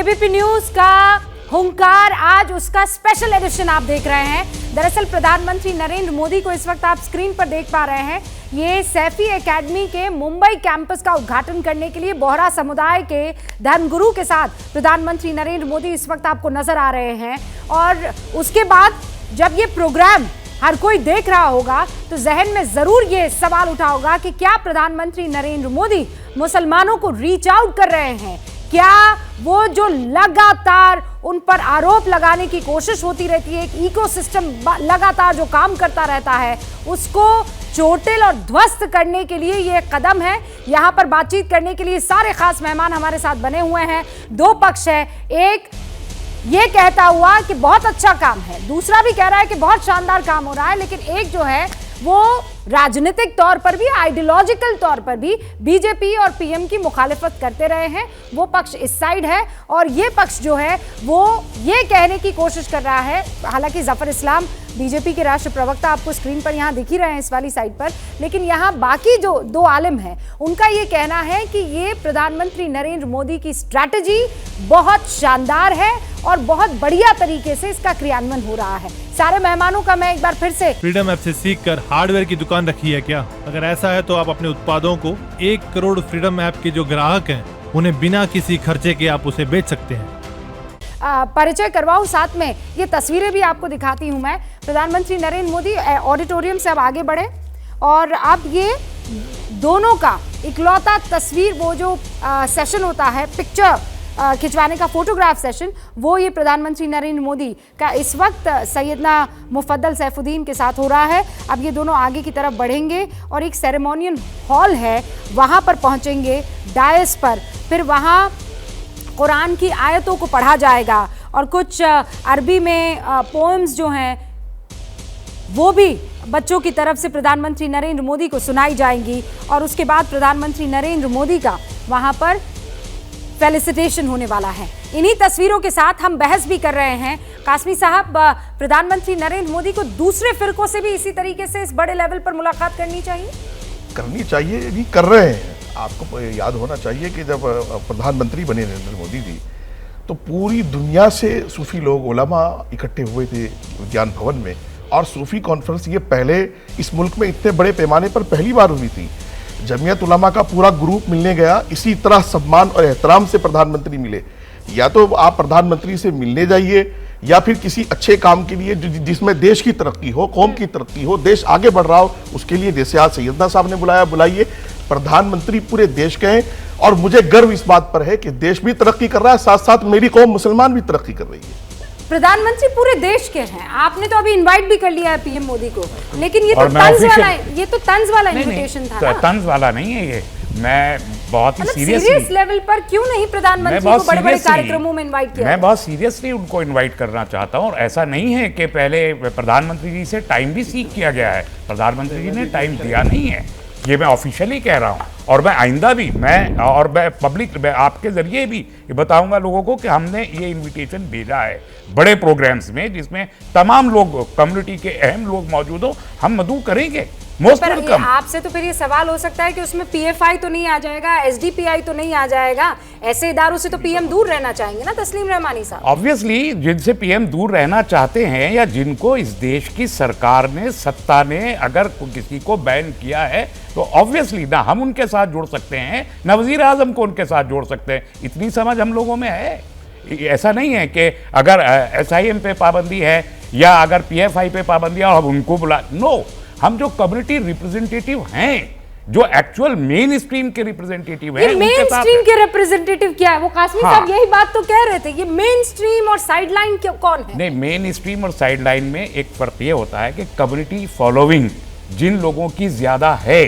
ABP news का हुंकार, आज उसका स्पेशल एडिशन आप देख रहे हैं। दरअसल प्रधानमंत्री नरेंद्र मोदी को इस वक्त आप स्क्रीन पर देख पा रहे हैं। ये सैफी एकेडमी के मुंबई कैंपस का उद्घाटन करने के लिए बोहरा समुदाय के धर्मगुरु के साथ प्रधानमंत्री नरेंद्र मोदी इस वक्त आपको नजर आ रहे हैं। और उसके बाद जब ये प्रोग्राम हर कोई देख रहा होगा तो जहन में जरूर ये सवाल उठा होगा कि क्या प्रधानमंत्री नरेंद्र मोदी मुसलमानों को रीच आउट कर रहे हैं? क्या वो जो लगातार उन पर आरोप लगाने की कोशिश होती रहती है, एक इकोसिस्टम लगातार जो काम करता रहता है, उसको चोटिल और ध्वस्त करने के लिए ये कदम है। यहाँ पर बातचीत करने के लिए सारे खास मेहमान हमारे साथ बने हुए हैं। दो पक्ष है, एक ये कहता हुआ कि बहुत अच्छा काम है, दूसरा भी कह रहा है कि बहुत शानदार काम हो रहा है। लेकिन एक जो है वो राजनीतिक तौर पर भी, आइडियोलॉजिकल तौर पर भी बीजेपी और पीएम की मुखालिफत करते रहे हैं। वो पक्ष इस साइड है और ये पक्ष जो है वो ये कहने की कोशिश कर रहा है, हालांकि जफर इस्लाम बीजेपी के राष्ट्रीय प्रवक्ता आपको स्क्रीन पर यहाँ दिख ही रहे हैं इस वाली साइड पर, लेकिन यहाँ बाकी जो दो आलिम हैं उनका ये कहना है कि ये प्रधानमंत्री नरेंद्र मोदी की स्ट्रैटेजी बहुत शानदार है और बहुत बढ़िया तरीके से इसका क्रियान्वयन हो रहा है। सारे मेहमानों का मैं एक बार फिर से फ्रीडम ऐप से सीखकर हार्डवेयर की दुकान रखी है क्या? अगर ऐसा है तो आप अपने उत्पादों को 1 करोड़ फ्रीडम ऐप के जो ग्राहक हैं उन्हें बिना किसी खर्चे के आप उसे बेच सकते हैं। परिचय करवाऊं, साथ में ये तस्वीरें भी आपको दिखाती हूं मैं। प्रधानमंत्री नरेंद्र मोदी ऑडिटोरियम से अब आगे बढ़े और अब ये दोनों का इकलौता तस्वीर, वो जो सेशन होता है पिक्चर खिंचवाने का, फोटोग्राफ सेशन, वो ये प्रधानमंत्री नरेंद्र मोदी का इस वक्त सैयदना मुफद्दल सैफुद्दीन के साथ हो रहा है। अब ये दोनों आगे की तरफ बढ़ेंगे और एक सेरेमोनियल हॉल है वहाँ पर पहुँचेंगे, डायस पर। फिर वहाँ कुरान की आयतों को पढ़ा जाएगा और कुछ अरबी में पोएम्स जो हैं वो भी बच्चों की तरफ से प्रधानमंत्री नरेंद्र मोदी को सुनाई जाएंगी। और उसके बाद प्रधानमंत्री नरेंद्र मोदी का वहाँ पर फेलिसिटेशन होने वाला है। इन्हीं तस्वीरों के साथ हम बहस भी कर रहे हैं। कासमी साहब, प्रधानमंत्री नरेंद्र मोदी को दूसरे फिरकों से भी इसी तरीके से इस बड़े लेवल पर मुलाकात करनी चाहिए? करनी चाहिए, ये कर रहे हैं। आपको याद होना चाहिए कि जब प्रधानमंत्री बने नरेंद्र मोदी जी तो पूरी दुनिया से सूफी लोग, उलमा इकट्ठे हुए थे विज्ञान भवन में, और सूफी कॉन्फ्रेंस ये पहले इस मुल्क में इतने बड़े पैमाने पर पहली बार हुई थी। जमीयत उलमा का पूरा ग्रुप मिलने गया, इसी तरह सम्मान और एहतराम से प्रधानमंत्री मिले। या तो आप प्रधानमंत्री से मिलने जाइए या फिर किसी अच्छे काम के लिए जिसमें देश की तरक्की हो, कौम की तरक्की हो, देश आगे बढ़ रहा हो, उसके लिए जैसे आज सैयदना साहब ने बुलाया, बुलाइए। प्रधानमंत्री पूरे देश के हैं और मुझे गर्व इस बात पर है कि देश भी तरक्की कर रहा है, साथ साथ मेरी कौम मुसलमान भी तरक्की कर रही है। प्रधानमंत्री पूरे देश के हैं, आपने तो अभी इनवाइट भी कर लिया है पीएम मोदी को, लेकिन ये तो तंज वाला इनविटेशन था ना? तंज वाला नहीं है ये। मैं बहुत ही सीरियस लेवल पर क्यों नहीं प्रधानमंत्री को बड़े-बड़े कार्यक्रमों में इनवाइट किया? मैं बहुत सीरियसली उनको इनवाइट करना चाहता हूं। और ऐसा नहीं है कि पहले प्रधानमंत्री जी से टाइम भी सीख किया गया है, प्रधानमंत्री जी ने टाइम दिया नहीं है, ये मैं ऑफिशियली कह रहा हूं। और मैं आइंदा भी मैं आपके जरिए भी ये बताऊंगा लोगों को कि हमने ये इनविटेशन भेजा है बड़े प्रोग्राम्स में जिसमें तमाम लोग, कम्युनिटी के अहम लोग मौजूद हो, हम मदऊ करेंगे। Most welcome. आपसे तो फिर ये सवाल हो सकता है कि उसमें पीएफआई तो नहीं आ जाएगा, एसडीपीआई तो नहीं आ जाएगा, ऐसे इदारों से तो पीएम दूर रहना चाहेंगे ना तस्लीम रहमानी साहब? ऑब्वियसली जिनसे पीएम दूर रहना चाहते हैं या जिनको इस देश की सरकार ने, सत्ता ने अगर किसी को बैन किया है तो ऑब्वियसली ना हम उनके साथ जुड़ सकते हैं, ना वजीर आजम को उनके साथ जोड़ सकते हैं। इतनी समझ हम लोगों में है। ऐसा नहीं है कि अगर एसआईएम पे पाबंदी है या अगर पीएफआई पे पाबंदी है और हम उनको बुला, नो, हम जो कम्युनिटी रिप्रेजेंटेटिव हैं, जो एक्चुअल मेन स्ट्रीम के रिप्रेजेंटेटिव हैं, मेन स्ट्रीम के रिप्रेजेंटेटिव क्या है? वो कासमी साहब यही बात तो कह रहे थे, ये मेन स्ट्रीम और साइडलाइन कौन है? नहीं, मेन स्ट्रीम और साइडलाइन में एक फर्क ये होता है कि कम्युनिटी फॉलोइंग जिन लोगों की ज्यादा है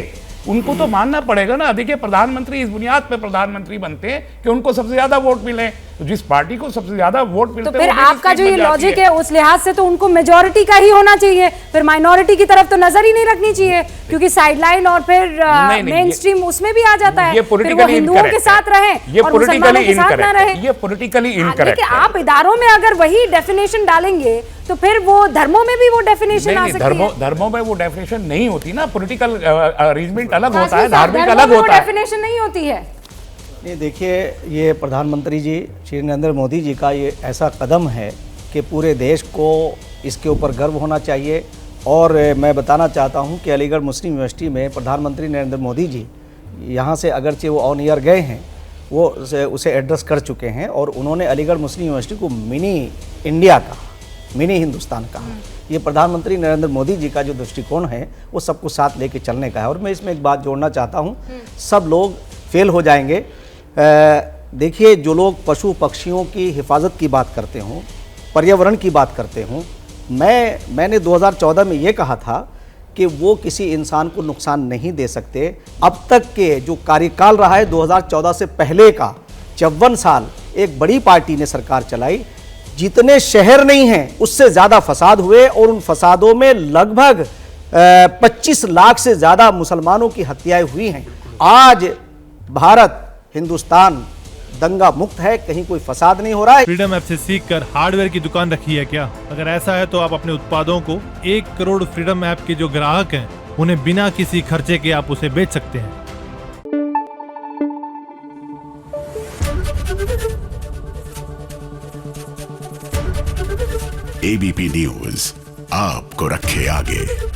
उनको तो मानना पड़ेगा ना। देखिए, प्रधानमंत्री इस बुनियाद पे प्रधानमंत्री बनते हैं कि उनको सबसे ज्यादा वोट मिले, तो जिस पार्टी को सबसे ज्यादा वोट मिलते तो फिर आपका जो ये लॉजिक है उस लिहाज से तो उनको मेजॉरिटी का ही होना चाहिए, फिर माइनॉरिटी की तरफ तो नजर ही नहीं रखनी चाहिए, क्योंकि साइडलाइन और फिर मेन स्ट्रीम उसमें भी आ जाता है। फिर वो हिंदुओं के साथ रहे और मुसलमानों के साथ ना रहे। ये पॉलिटिकली इनकरेक्ट है। आप इदारों में अगर वही डेफिनेशन डालेंगे तो फिर वो धर्मों में भी वो डेफिनेशन आ सकती है। धर्मों में वो डेफिनेशन नहीं होती ना, पॉलिटिकल अरेंजमेंट अलग होता है, धार्मिक अलग होता है, डेफिनेशन नहीं होती है। नहीं, देखिए, ये प्रधानमंत्री जी श्री नरेंद्र मोदी जी का ये ऐसा कदम है कि पूरे देश को इसके ऊपर गर्व होना चाहिए। और मैं बताना चाहता हूँ कि अलीगढ़ मुस्लिम यूनिवर्सिटी में प्रधानमंत्री नरेंद्र मोदी जी यहाँ से अगरचे वो ऑन ईयर गए हैं, वो उसे एड्रेस कर चुके हैं और उन्होंने अलीगढ़ मुस्लिम यूनिवर्सिटी को मिनी इंडिया का, मिनी हिंदुस्तान कहा। ये प्रधानमंत्री नरेंद्र मोदी जी का जो दृष्टिकोण है वो सबको साथ लेके चलने का है। और मैं इसमें एक बात जोड़ना चाहता हूँ, सब लोग फेल हो जाएंगे। देखिए, जो लोग पशु पक्षियों की हिफाजत की बात करते हों, पर्यावरण की बात करते हों, मैंने 2014 में ये कहा था कि वो किसी इंसान को नुकसान नहीं दे सकते। अब तक के जो कार्यकाल रहा है 2014 से पहले का 54 साल एक बड़ी पार्टी ने सरकार चलाई, जितने शहर नहीं हैं उससे ज़्यादा फसाद हुए और उन फसादों में लगभग 25 लाख से ज़्यादा मुसलमानों की हत्याएं हुई हैं। आज भारत, हिंदुस्तान दंगा मुक्त है, कहीं कोई फसाद नहीं हो रहा है। फ्रीडम ऐप से सीखकर हार्डवेयर की दुकान रखी है क्या? अगर ऐसा है तो आप अपने उत्पादों को 1 करोड़ फ्रीडम ऐप के जो ग्राहक हैं उन्हें बिना किसी खर्चे के आप उसे बेच सकते हैं। एबीपी न्यूज आपको रखे आगे।